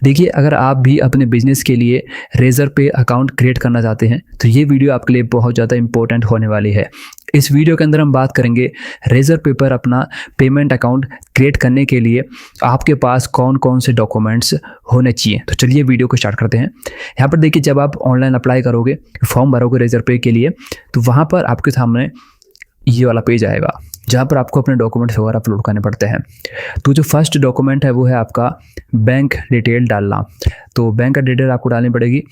देखिए, अगर आप भी अपने बिजनेस के लिए रेजर पे अकाउंट क्रिएट करना चाहते हैं तो ये वीडियो आपके लिए बहुत ज़्यादा इंपॉर्टेंट होने वाली है। इस वीडियो के अंदर हम बात करेंगे रेजर पे पर अपना पेमेंट अकाउंट क्रिएट करने के लिए आपके पास कौन कौन से डॉक्यूमेंट्स होने चाहिए। तो चलिए वीडियो को स्टार्ट करते हैं। यहाँ पर देखिए, जब आप ऑनलाइन अप्लाई करोगे, फॉर्म भरोगे रेजर पे के लिए, तो वहाँ पर आपके सामने ये वाला पेज आएगा जहाँ पर आपको अपने डॉक्यूमेंट्स वगैरह अपलोड करने पड़ते हैं। तो जो फर्स्ट डॉक्यूमेंट है वो है आपका बैंक डिटेल डालना। तो बैंक का डिटेल आपको डालनी पड़ेगी।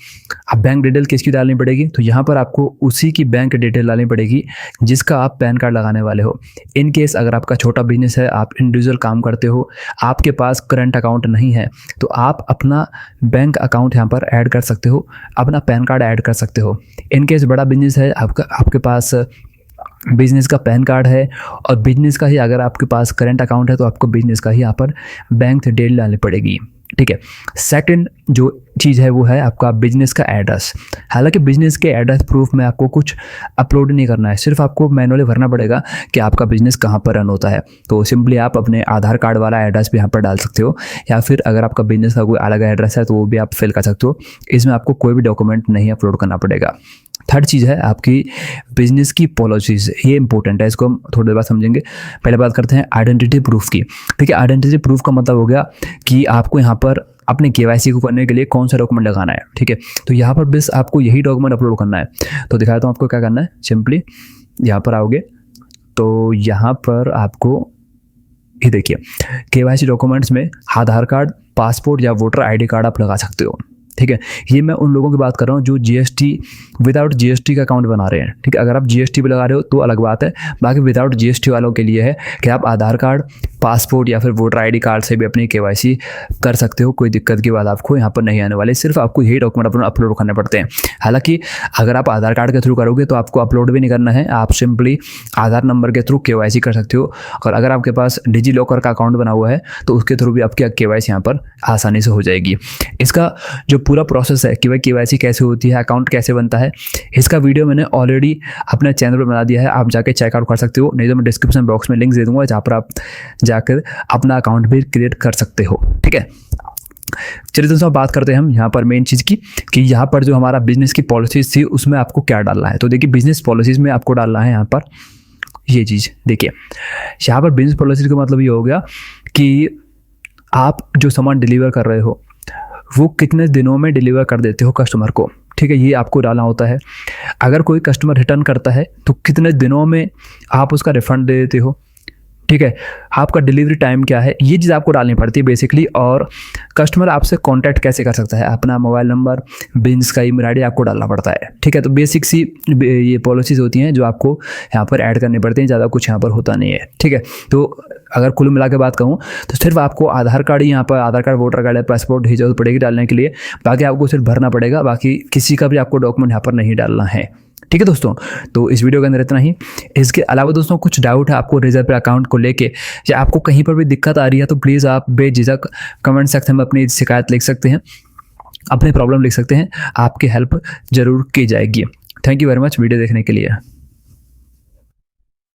अब बैंक डिटेल किसकी डालनी पड़ेगी, तो यहाँ पर आपको उसी की बैंक डिटेल डालनी पड़ेगी जिसका आप पैन कार्ड लगाने वाले हो। इन केस अगर आपका छोटा बिजनेस है, आप इंडिविजुअल काम करते हो, आपके पास करंट अकाउंट नहीं है, तो आप अपना बैंक अकाउंट यहाँ पर ऐड कर सकते हो, अपना पैन कार्ड ऐड कर सकते हो। इन केस बड़ा बिजनेस है, आपके पास बिजनेस का पैन कार्ड है और बिजनेस का ही अगर आपके पास करंट अकाउंट है तो आपको बिजनेस का ही यहाँ पर बैंक डिटेल डालनी पड़ेगी। ठीक है। सेकंड जो चीज़ है वो है आपका बिजनेस का एड्रेस। हालांकि बिजनेस के एड्रेस प्रूफ में आपको कुछ अपलोड नहीं करना है, सिर्फ आपको मैनुअली भरना पड़ेगा कि आपका बिजनेस कहाँ पर रन होता है। तो सिंपली आप अपने आधार कार्ड वाला एड्रेस भी यहाँ पर डाल सकते हो, या फिर अगर आपका बिजनेस का कोई अलग एड्रेस है तो वो भी आप फिल कर सकते हो। इसमें आपको कोई भी डॉक्यूमेंट नहीं अपलोड करना पड़ेगा। थर्ड चीज़ है आपकी बिजनेस की पॉलिसीज़। ये इंपॉर्टेंट है, इसको हम थोड़ी देर बाद समझेंगे। पहले बात करते हैं आइडेंटिटी प्रूफ की। ठीक है, आइडेंटिटी प्रूफ का मतलब हो गया कि आपको यहाँ पर अपने केवाईसी को करने के लिए कौन सा डॉक्यूमेंट लगाना है। ठीक है, तो यहाँ पर बस आपको यही डॉक्यूमेंट अपलोड करना है। तो दिखाता हूँ आपको क्या करना है। सिंपली यहाँ पर आओगे तो यहाँ पर आपको ये देखिए, केवाईसी डॉक्यूमेंट्स में आधार कार्ड, पासपोर्ट या वोटर आईडी कार्ड आप लगा सकते हो। ठीक है, ये मैं उन लोगों की बात कर रहा हूँ जो जीएसटी विदाउट जीएसटी का अकाउंट बना रहे हैं। ठीक है, अगर आप जीएसटी पे लगा रहे हो तो अलग बात है, बाकी विदाउट जीएसटी वालों के लिए है कि आप आधार कार्ड, पासपोर्ट या फिर वोटर आईडी कार्ड से भी अपनी केवाईसी कर सकते हो। कोई दिक्कत की बात आपको यहाँ पर नहीं आने वाली, सिर्फ आपको यही डॉक्यूमेंट अपलोड करने पड़ते हैं। हालांकि अगर आप आधार कार्ड के थ्रू करोगे तो आपको अपलोड भी नहीं करना है, आप सिंपली आधार नंबर के थ्रू केवाईसी कर सकते हो। और अगर आपके पास डिजी लॉकर का अकाउंट बना हुआ है तो उसके थ्रू भी आपकी केवाईसी यहाँ पर आसानी से हो जाएगी। इसका जो पूरा प्रोसेस है कि भाई केवाईसी कैसे होती है, अकाउंट कैसे बनता है, इसका वीडियो मैंने ऑलरेडी अपने चैनल पर बना दिया है, आप जाके चेकआउट कर सकते हो। नहीं तो मैं डिस्क्रिप्शन बॉक्स में लिंक दे दूंगा जहाँ पर आप जाकर अपना अकाउंट भी क्रिएट कर सकते हो। ठीक है, चलिए दोस्तों बात करते हैं हम यहाँ पर मेन चीज़ की कि यहाँ पर जो हमारा बिजनेस की पॉलिसीज थी उसमें आपको क्या डालना है। तो देखिए, बिजनेस पॉलिसीज में आपको डालना है यहाँ पर ये चीज़। देखिए, यहाँ पर बिजनेस पॉलिसीज का मतलब ये हो गया कि आप जो सामान डिलीवर कर रहे हो वो कितने दिनों में डिलीवर कर देते हो कस्टमर को। ठीक है, ये आपको डालना होता है। अगर कोई कस्टमर रिटर्न करता है तो कितने दिनों में आप उसका रिफंड दे देते हो। ठीक है, आपका डिलीवरी टाइम क्या है, ये चीज़ आपको डालनी पड़ती है बेसिकली। और कस्टमर आपसे कांटेक्ट कैसे कर सकता है, अपना मोबाइल नंबर, बिजनेस का ईमेल आईडी आपको डालना पड़ता है। ठीक है, तो बेसिक सी ये पॉलिसीज़ होती हैं जो आपको यहाँ पर ऐड करनी पड़ती हैं, ज़्यादा कुछ यहाँ पर होता नहीं है। ठीक है, तो अगर कुल मिला के बात कहूँ तो सिर्फ आपको आधार कार्ड ही यहाँ पर, आधार कार्ड, वोटर कार्ड, पासपोर्ट ही जरूरत पड़ेगी डालने के लिए। बाकी आपको सिर्फ भरना पड़ेगा, बाकी किसी का भी आपको डॉक्यूमेंट यहाँ पर नहीं डालना है। ठीक है दोस्तों, तो इस वीडियो के अंदर इतना ही। इसके अलावा दोस्तों कुछ डाउट है आपको रेजर पे अकाउंट को लेके, या आपको कहीं पर भी दिक्कत आ रही है तो प्लीज़ आप बेझिझक कमेंट सेक्शन में अपनी शिकायत लिख सकते हैं, अपनी प्रॉब्लम लिख सकते हैं, आपकी हेल्प ज़रूर की जाएगी। Thank you very much video देखने के लिए।